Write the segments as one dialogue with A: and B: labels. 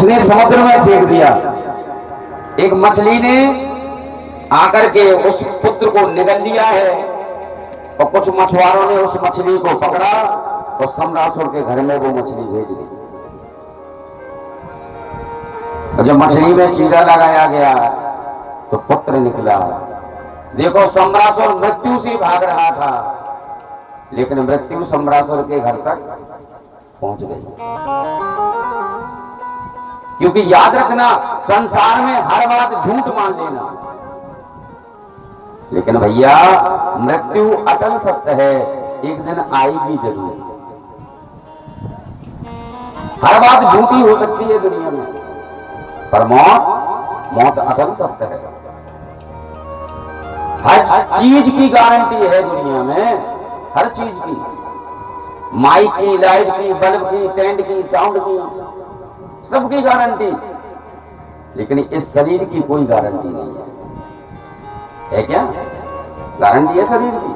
A: उसने समुद्र में फेंक दिया। एक मछली ने आकर के उस पुत्र को निगल लिया है और कुछ मछुआरों ने उस मछली को पकड़ा और सम्रासुर के घर में वो मछली भेज दी। और जब मछली में चीरा लगाया गया तो पुत्र निकला। देखो, सम्रासुर मृत्यु से भाग रहा था, लेकिन मृत्यु सम्रासुर के घर तक पहुंच गई। क्योंकि याद रखना, संसार में हर बात झूठ मान लेना, लेकिन भैया मृत्यु अटल सत्य है, एक दिन आएगी जरूर। हर बात झूठी हो सकती है दुनिया में, पर मौत अटल सत्य है। हर चीज की गारंटी है दुनिया में, हर चीज की, माइक की, लाइट की, बल्ब की, टेंट की, साउंड की, सबकी गारंटी, लेकिन इस शरीर की कोई गारंटी नहीं है क्या? गारंटी है शरीर की?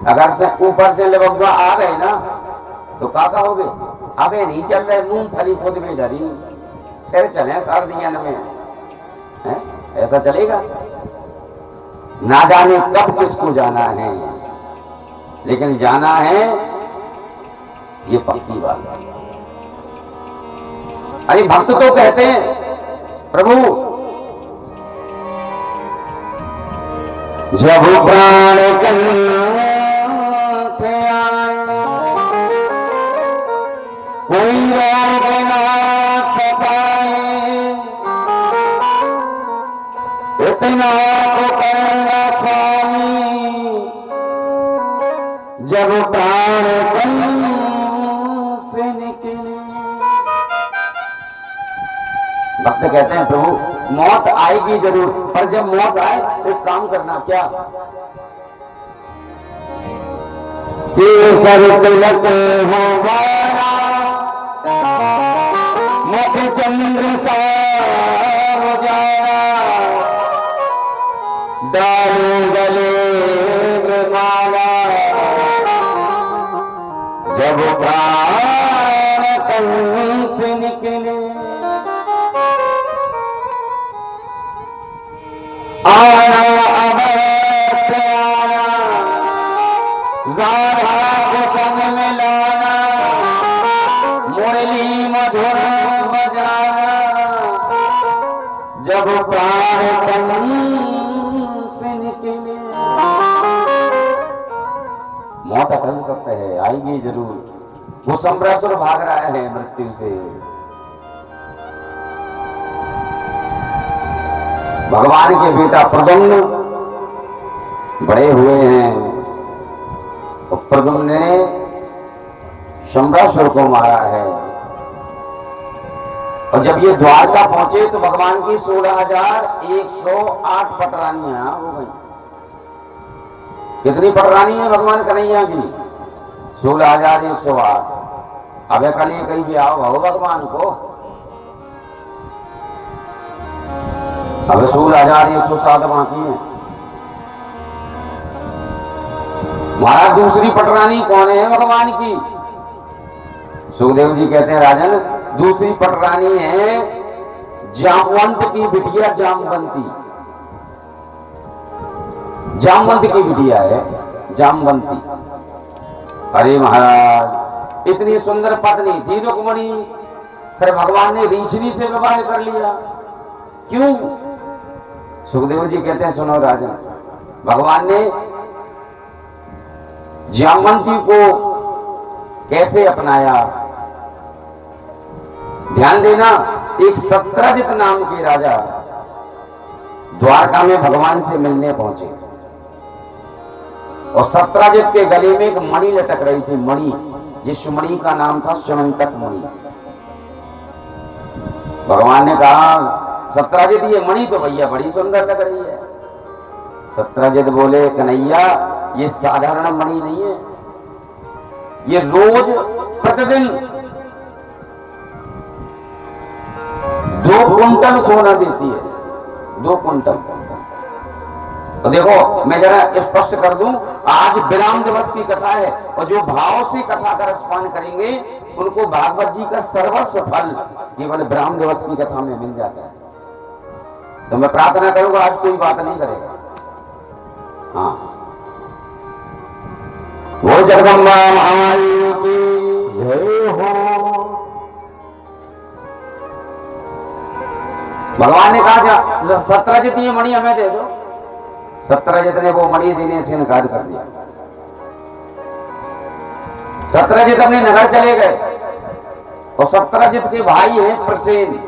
A: अगर से ऊपर से लबंगा आ गए ना तो क्या कहोगे? अबे नहीं चल रहे, मूंगफली खुद में डरी, फिर चले सर्दियों में है? ऐसा चलेगा? ना जाने कब किसको जाना है, लेकिन जाना है ये पक्की बात है। अरे भक्त तो कहते हैं, प्रभु जब प्राण कंठ आए कोई रोक ना सकाए, इतना तो करना स्वामी जब प्राण कंठ से निकले। भक्त कहते हैं, प्रभु मौत आएगी जरूर, पर जब मौत आए तो एक काम करना, क्या? केसर तिलक हो वाला मुख चंद्र सा हो जाना, डालू गले में माला जब प्राण कंठ से निकले। आना अवश्य आना, राधा को संग में लाना, मुरली मधुर बजाना जब प्राण कंठ से निकले। मौत अटल सत्य है, आएगी जरूर। वो सम्रासुर भाग रहा है मृत्यु से, भगवान के बेटा प्रद्युम्न बड़े हुए हैं, और प्रद्युम्न ने सम्रासुर को मारा है। और जब ये द्वारका पहुंचे तो भगवान की 16,108 पटरानियां हो गई। कितनी पटरानी है भगवान कन्हैया की? 16,108। अब कल ये कहीं भी आओ हो भगवान को, अब 16,107 बाकी है। महाराज दूसरी पटरानी कौन है भगवान की? सुखदेव जी कहते हैं, राजन दूसरी पटरानी है जामवंत की बिटिया, जामवंती। जामवंत की बिटिया है जामवंती। अरे महाराज इतनी सुंदर पत्नी थी रुक्मणी, फिर भगवान ने रीछनी से विवाह कर लिया, क्यों? सुखदेव जी कहते हैं, सुनो राजन, भगवान ने जामवंती को कैसे अपनाया, ध्यान देना। एक सत्रजित नाम के राजा द्वारका में भगवान से मिलने पहुंचे, और सत्रजित के गले में एक मणि लटक रही थी, मणि, जिस मणि का नाम था स्यमंतक मणि। भगवान ने कहा, सत्रजित ये मणि तो भैया बड़ी सुंदर लग रही है। सत्रजित बोले, कन्हैया ये साधारण मणि नहीं है, ये रोज प्रतिदिन 2 कुंटल सोना देती है, 2 कुंटल। तो देखो मैं जरा स्पष्ट कर दूं, आज विराम दिवस की कथा है और जो भाव से कथा का रसपान करेंगे उनको भागवत जी का सर्वस्व फल केवल विराम दिवस की कथा में मिल जाता है। तो मैं प्रार्थना करूंगा आज कोई बात नहीं करेगा। हाँ, वो जगदम्बा महामाई की जय हो। भगवान ने कहा सत्रजित ये मणि हमें दे दो। सत्रजित ने वो मणि देने से इनकार कर दिया। सत्रजित अपने नगर चले गए और सत्रजित के भाई हैं प्रसेन,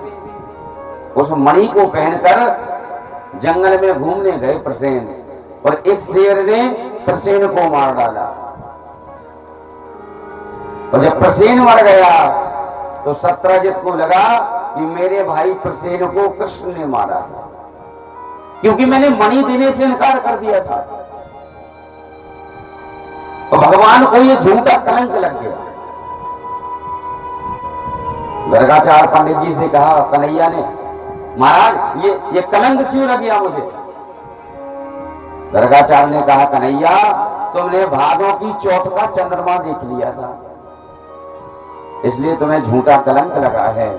A: उस मणि को पहनकर जंगल में घूमने गए प्रसेन, और एक शेर ने प्रसेन को मार डाला। और जब प्रसेन मर गया तो सत्रजित को लगा कि मेरे भाई प्रसेन को कृष्ण ने मारा है, क्योंकि मैंने मणि देने से इनकार कर दिया था। तो भगवान को ये झूठा कलंक लग गया। गर्गाचार्य पंडित जी से कहा कन्हैया ने, महाराज ये कलंक क्यों लग गया मुझे? गर्गाचार्य ने कहा कन्हैया, तुमने भादों की चौथ का चंद्रमा देख लिया था, इसलिए तुम्हें झूठा कलंक लगा है।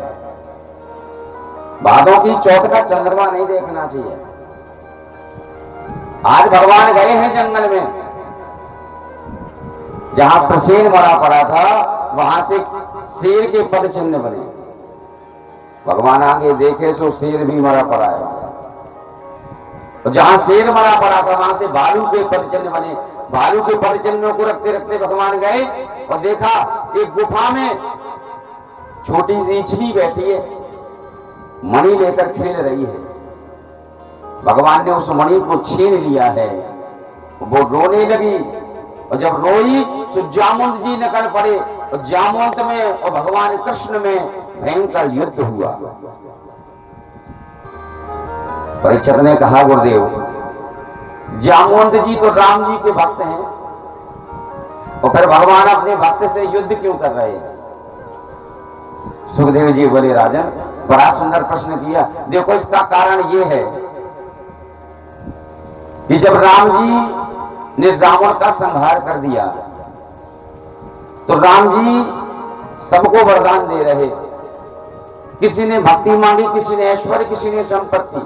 A: भादों की चौथ का चंद्रमा नहीं देखना चाहिए। आज भगवान गए हैं जंगल में, जहां प्रसेन मरा पड़ा था वहां से शेर के पद चिन्ह बने। भगवान आगे देखे सो शेर भी मरा पड़ा है, और जहां शेर मरा पड़ा था वहां से भालू के पद चिन्ह बने। भालू के पद चिन्हों को रखते रखते भगवान गए और देखा एक गुफा में छोटी सी इछली बैठी है, मणि लेकर खेल रही है। भगवान ने उस मणि को छीन लिया है। वो रोने लगी, और जब रोई तो जामवंत जी निकल पड़े, और जामवंत में और भगवान कृष्ण में भयंकर युद्ध हुआ। परीक्षित ने कहा गुरुदेव, जामवंत जी तो राम जी के भक्त हैं, और फिर भगवान अपने भक्त से युद्ध क्यों कर रहे हैं? सुखदेव जी बोले राजन, बड़ा सुंदर प्रश्न किया। देखो इसका कारण ये है कि जब राम जी ने रावण का संहार कर दिया तो राम जी सबको वरदान दे रहे। किसी ने भक्ति मांगी, किसी ने ऐश्वर्य, किसी ने संपत्ति।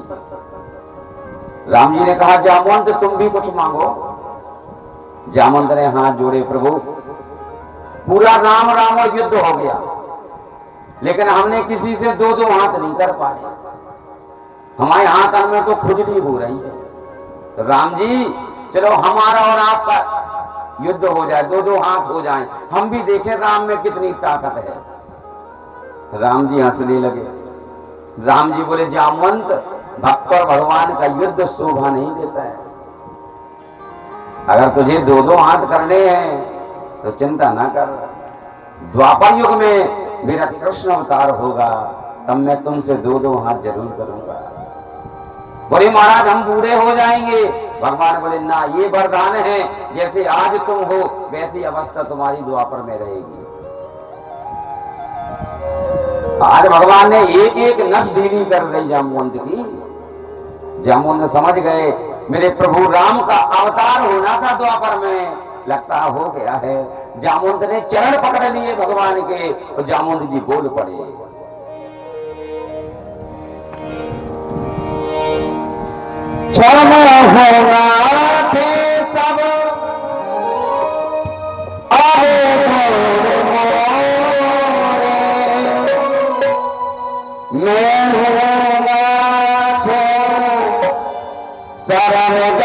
A: राम जी ने कहा जामवंत तुम भी कुछ मांगो। जामवंत ने हाथ जोड़े, प्रभु पूरा राम रावण युद्ध हो गया, लेकिन हमने किसी से दो दो हाथ नहीं कर पाए। हमारे हाथ में तो खुजली हो रही है। तो राम जी चलो हमारा और आपका युद्ध हो जाए, दो दो हाथ हो जाएं, हम भी देखें राम में कितनी ताकत है। राम जी हंसने लगे। राम जी बोले जामवंत, भक्त और भगवान का युद्ध शोभा नहीं देता है। अगर तुझे दो दो हाथ करने हैं तो चिंता ना कर। द्वापर युग में मेरा कृष्ण अवतार होगा, तब मैं तुमसे दो दो हाथ जरूर करूंगा। बोले महाराज हम बूढ़े हो जाएंगे। भगवान बोले ना, ये वरदान है, जैसे आज तुम हो वैसी अवस्था तुम्हारी द्वापर में रहेगी। आज भगवान ने एक एक नस ढीली कर दी जामवंत की। जामवंत समझ गए मेरे प्रभु राम का अवतार होना था द्वापर में, लगता हो गया है। जामवंत ने चरण पकड़ लिए भगवान के, और जामवंत जी बोल पड़े, क्षमा होना थे सब मैं होना थे शरण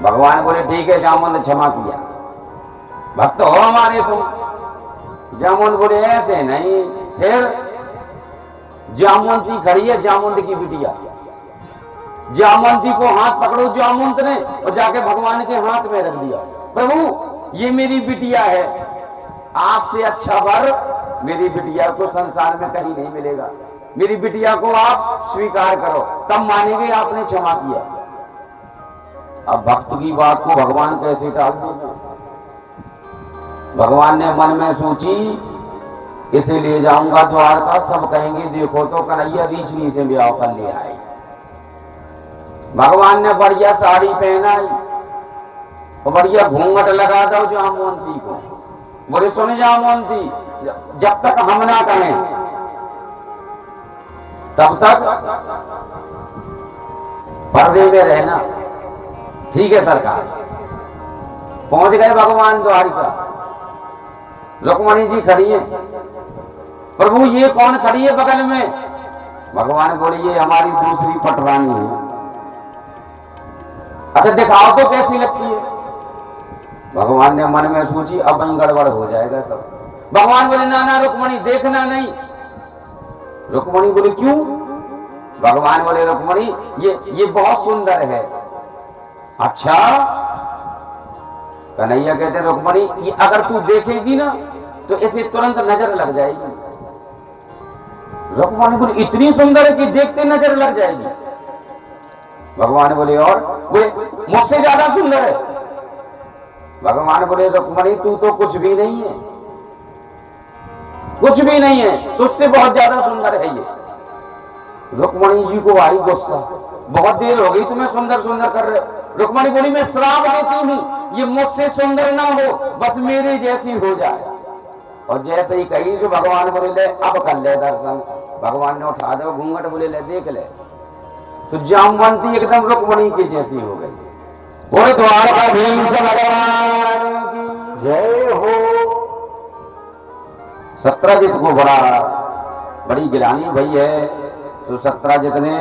A: भगवान बोले ठीक है जामुन क्षमा किया, भक्त हो हमारे तुम। जामुन बोले ऐसे नहीं। फिर जामुनती खड़ी है, जामुन की बिटिया, जामुनती को हाथ पकड़ो जामुनत ने और जाके भगवान के हाथ में रख दिया। प्रभु ये मेरी बिटिया है, आपसे अच्छा वर मेरी बिटिया को संसार में कहीं नहीं मिलेगा, मेरी बिटिया को आप स्वीकार करो, तब मानेंगे आपने क्षमा किया। अब भक्त की बात को भगवान कैसे टाल देंगे? भगवान ने मन में सोची इसे ले जाऊंगा द्वारका, सब कहेंगे देखो तो कन्हैया रीछनी से ब्याह कर ले आए। भगवान ने बढ़िया साड़ी पहनाई और बढ़िया घूंघट लगा दो जामुनती को। बोले सुन जामुनती, जब तक हम ना कहें तब तक पर्दे में रहना। ठीक है सरकार। पहुंच गए भगवान द्वारिका। रुक्मणी जी खड़ी है। प्रभु ये कौन खड़ी है बगल में? भगवान बोले ये हमारी दूसरी पटरानी है। अच्छा दिखाओ तो कैसी लगती है? भगवान ने मन में सोची अब वहीं गड़बड़ हो जाएगा सब। भगवान बोले ना ना रुक्मणी देखना नहीं। रुक्मणी बोले क्यों? भगवान बोले रुक्मणी ये बहुत सुंदर है। अच्छा कन्हैया कहते रुक्मणी ये अगर तू देखेगी ना तो इसे तुरंत नजर लग जाएगी। रुक्मणी बोले इतनी सुंदर है कि देखते नजर लग जाएगी। भगवान बोले और? बोले मुझसे ज्यादा सुंदर है। भगवान बोले रुक्मणी तू तो कुछ भी नहीं है, कुछ भी नहीं है, तुझसे बहुत ज्यादा सुंदर है ये। रुक्मणी जी को आई गुस्सा, बहुत देर हो गई तुम्हें सुंदर सुंदर कर रहे। रुक्मणी बोली मैं श्राप देती हूं ये मुझसे सुंदर ना हो, बस मेरे जैसी हो जाए। और जैसे ही कही जो भगवान बोले ले अब कर ले दर्शन। भगवान ने उठा दो घूंघट, बोले ले देख ले। तो जामवंती एकदम रुक्मणी की जैसी हो गई। बोले द्वारकाधीश भगवान की जय हो। सत्रजित को बड़ी गिलानी भई है। तो सत्रजित ने